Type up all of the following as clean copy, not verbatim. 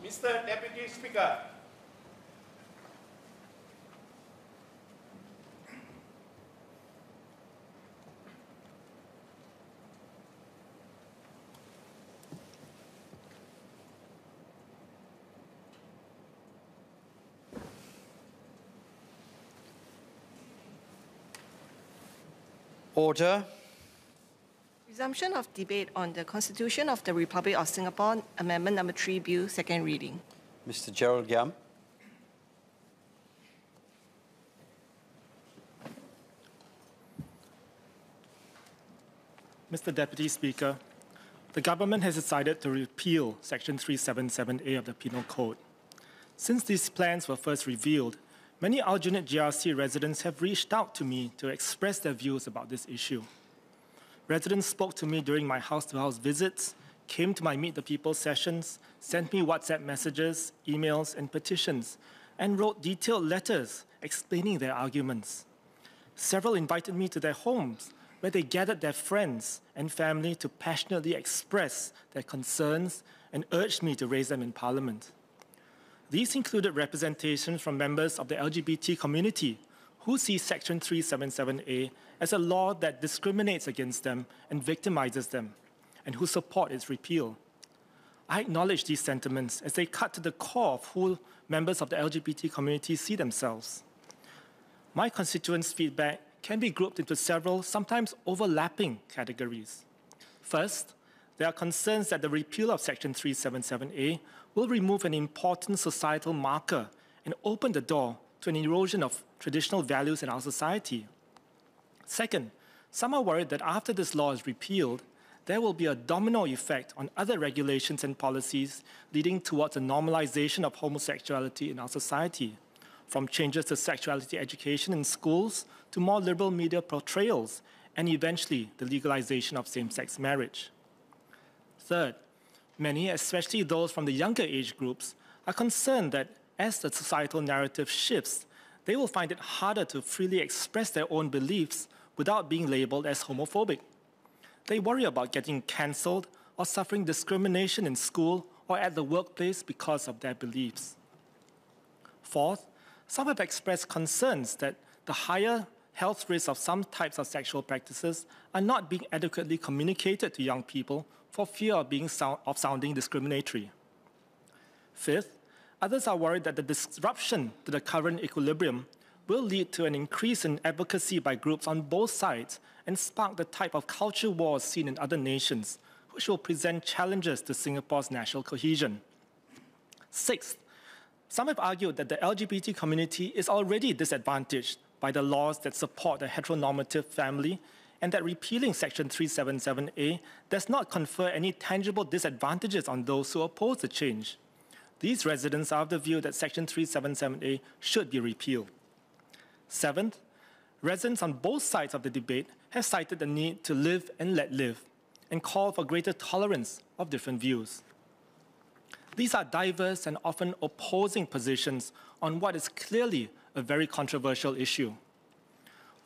Mr. Deputy Speaker. Order. Resumption of debate on the Constitution of the Republic of Singapore, Amendment Number 3 Bill, second reading. Mr. Gerald Giam. Mr. Deputy Speaker, the government has decided to repeal Section 377A of the Penal Code. Since these plans were first revealed, many Aljunied GRC residents have reached out to me to express their views about this issue. Residents spoke to me during my house-to-house visits, came to my Meet the People sessions, sent me WhatsApp messages, emails, and petitions, and wrote detailed letters explaining their arguments. Several invited me to their homes, where they gathered their friends and family to passionately express their concerns and urged me to raise them in Parliament. These included representation from members of the LGBT community who see Section 377A as a law that discriminates against them and victimizes them, and who support its repeal. I acknowledge these sentiments as they cut to the core of who members of the LGBT community see themselves. My constituents' feedback can be grouped into several, sometimes overlapping categories. First, there are concerns that the repeal of Section 377A will remove an important societal marker and open the door to an erosion of traditional values in our society. Second, some are worried that after this law is repealed, there will be a domino effect on other regulations and policies leading towards a normalization of homosexuality in our society, from changes to sexuality education in schools to more liberal media portrayals, and eventually the legalization of same-sex marriage. Third, many, especially those from the younger age groups, are concerned that as the societal narrative shifts, they will find it harder to freely express their own beliefs without being labeled as homophobic. They worry about getting cancelled or suffering discrimination in school or at the workplace because of their beliefs. Fourth, some have expressed concerns that the higher health risks of some types of sexual practices are not being adequately communicated to young people for fear of sounding discriminatory. Fifth, others are worried that the disruption to the current equilibrium will lead to an increase in advocacy by groups on both sides and spark the type of culture wars seen in other nations, which will present challenges to Singapore's national cohesion. Sixth, some have argued that the LGBT community is already disadvantaged by the laws that support the heteronormative family and that repealing Section 377A does not confer any tangible disadvantages on those who oppose the change. These residents are of the view that Section 377A should be repealed. Seventh, residents on both sides of the debate have cited the need to live and let live and call for greater tolerance of different views. These are diverse and often opposing positions on what is clearly a very controversial issue.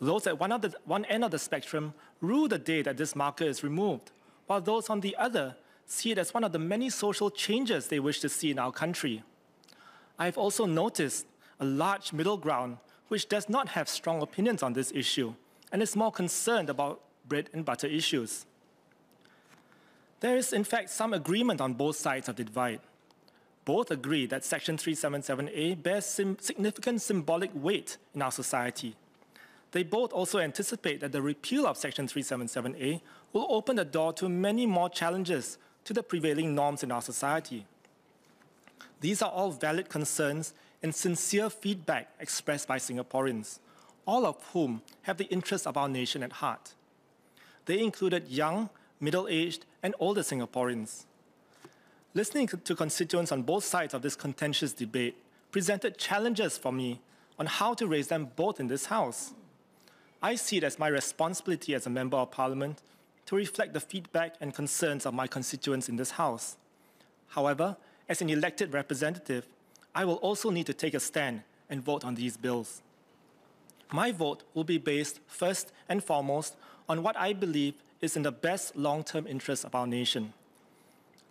Those at one end of the spectrum rue the day that this marker is removed, while those on the other see it as one of the many social changes they wish to see in our country. I have also noticed a large middle ground which does not have strong opinions on this issue and is more concerned about bread and butter issues. There is, in fact, some agreement on both sides of the divide. Both agree that Section 377A bears significant symbolic weight in our society. They both also anticipate that the repeal of Section 377A will open the door to many more challenges to the prevailing norms in our society. These are all valid concerns and sincere feedback expressed by Singaporeans, all of whom have the interests of our nation at heart. They included young, middle-aged, and older Singaporeans. Listening to constituents on both sides of this contentious debate presented challenges for me on how to raise them both in this House. I see it as my responsibility as a Member of Parliament to reflect the feedback and concerns of my constituents in this House. However, as an elected representative, I will also need to take a stand and vote on these bills. My vote will be based first and foremost on what I believe is in the best long-term interest of our nation.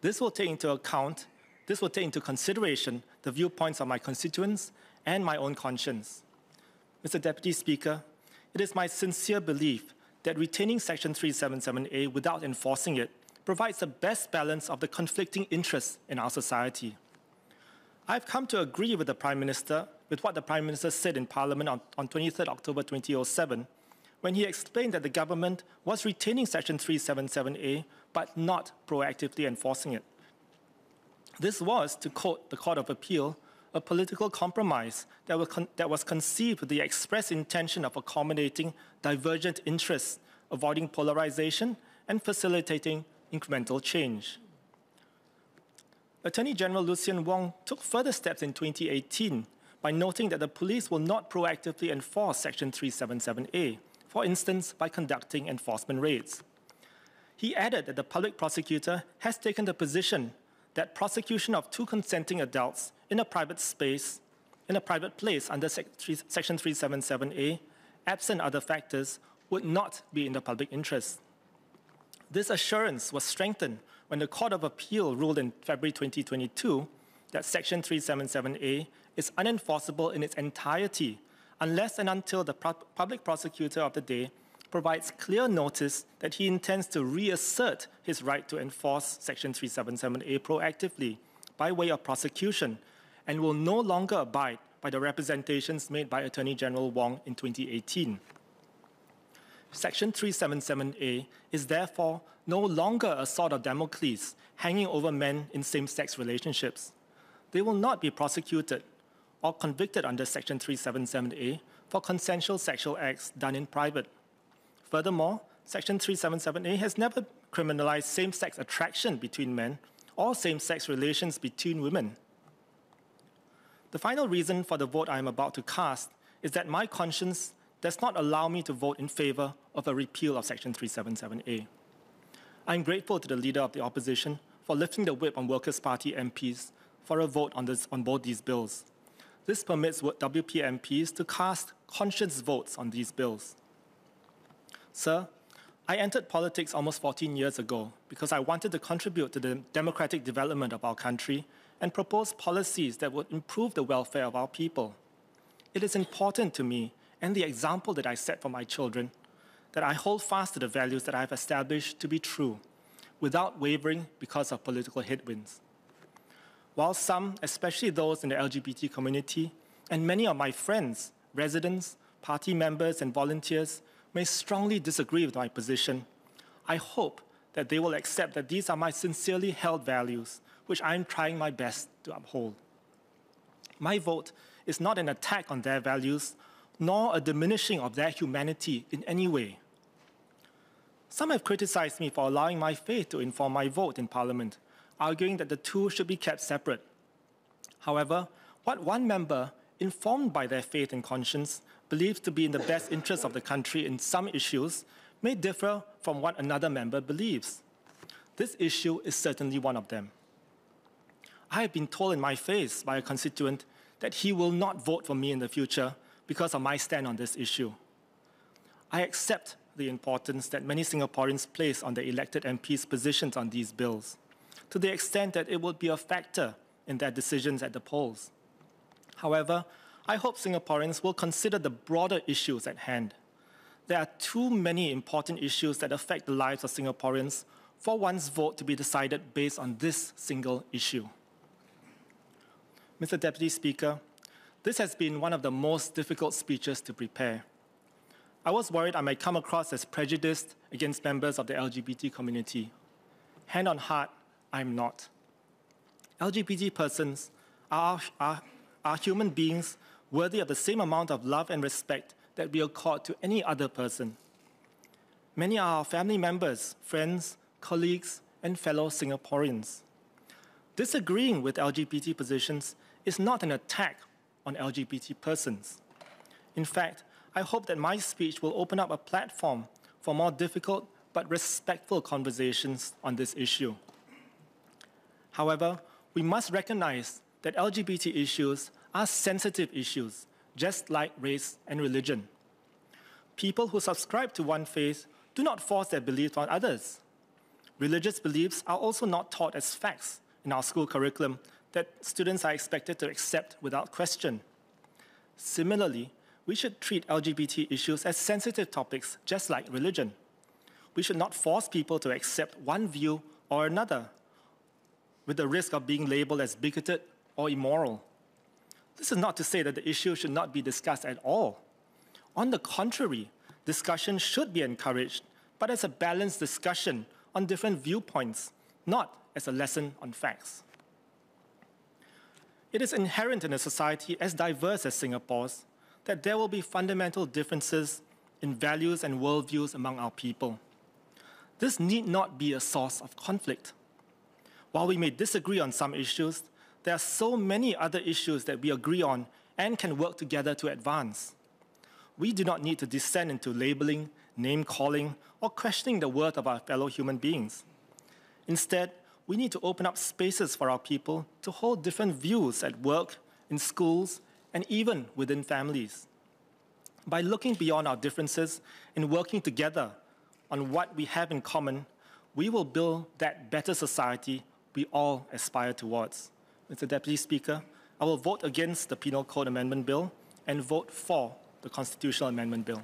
This will take into account this will take into consideration the viewpoints of my constituents and my own conscience. Mr. Deputy Speaker, it is my sincere belief that retaining Section 377A without enforcing it provides the best balance of the conflicting interests in our society. I've come to agree with what the Prime Minister said in Parliament on 23rd October 2007, when he explained that the government was retaining Section 377A but not proactively enforcing it. This was, to quote the Court of Appeal, a political compromise that was conceived with the express intention of accommodating divergent interests, avoiding polarization, and facilitating incremental change. Attorney General Lucien Wong took further steps in 2018 by noting that the police will not proactively enforce Section 377A, for instance, by conducting enforcement raids. He added that the public prosecutor has taken the position that prosecution of two consenting adults in a private place under Section 377A, absent other factors, would not be in the public interest. This assurance was strengthened when the Court of Appeal ruled in February 2022 that Section 377A is unenforceable in its entirety unless and until the public prosecutor of the day provides clear notice that he intends to reassert his right to enforce Section 377A proactively by way of prosecution and will no longer abide by the representations made by Attorney General Wong in 2018. Section 377A is therefore no longer a sword of Damocles hanging over men in same-sex relationships. They will not be prosecuted or convicted under Section 377A for consensual sexual acts done in private. Furthermore, Section 377A has never criminalized same-sex attraction between men or same-sex relations between women. The final reason for the vote I am about to cast is that my conscience does not allow me to vote in favor of a repeal of Section 377A. I am grateful to the Leader of the Opposition for lifting the whip on Workers' Party MPs for a vote on both these bills. This permits WP MPs to cast conscience votes on these bills. Sir, I entered politics almost 14 years ago because I wanted to contribute to the democratic development of our country and propose policies that would improve the welfare of our people. It is important to me and the example that I set for my children that I hold fast to the values that I have established to be true, without wavering because of political headwinds. While some, especially those in the LGBT community, and many of my friends, residents, party members, and volunteers may strongly disagree with my position, I hope that they will accept that these are my sincerely held values, which I am trying my best to uphold. My vote is not an attack on their values, nor a diminishing of their humanity in any way. Some have criticized me for allowing my faith to inform my vote in Parliament, arguing that the two should be kept separate. However, what one member, informed by their faith and conscience, believes to be in the best interest of the country in some issues may differ from what another member believes. This issue is certainly one of them. I have been told in my face by a constituent that he will not vote for me in the future because of my stand on this issue. I accept the importance that many Singaporeans place on the elected MPs' positions on these bills, to the extent that it would be a factor in their decisions at the polls. However, I hope Singaporeans will consider the broader issues at hand. There are too many important issues that affect the lives of Singaporeans for one's vote to be decided based on this single issue. Mr. Deputy Speaker, this has been one of the most difficult speeches to prepare. I was worried I might come across as prejudiced against members of the LGBT community. Hand on heart, I'm not. LGBT persons are human beings worthy of the same amount of love and respect that we accord to any other person. Many are our family members, friends, colleagues, and fellow Singaporeans. Disagreeing with LGBT positions is not an attack on LGBT persons. In fact, I hope that my speech will open up a platform for more difficult but respectful conversations on this issue. However, we must recognize that LGBT issues are sensitive issues, just like race and religion. People who subscribe to one faith do not force their beliefs on others. Religious beliefs are also not taught as facts in our school curriculum that students are expected to accept without question. Similarly, we should treat LGBT issues as sensitive topics, just like religion. We should not force people to accept one view or another, with the risk of being labeled as bigoted or immoral. This is not to say that the issue should not be discussed at all. On the contrary, discussion should be encouraged, but as a balanced discussion on different viewpoints, not as a lesson on facts. It is inherent in a society as diverse as Singapore's that there will be fundamental differences in values and worldviews among our people. This need not be a source of conflict. While we may disagree on some issues, there are so many other issues that we agree on and can work together to advance. We do not need to descend into labeling, name-calling, or questioning the worth of our fellow human beings. Instead, we need to open up spaces for our people to hold different views at work, in schools, and even within families. By looking beyond our differences and working together on what we have in common, we will build that better society we all aspire towards. Mr. Deputy Speaker, I will vote against the Penal Code Amendment Bill and vote for the Constitutional Amendment Bill.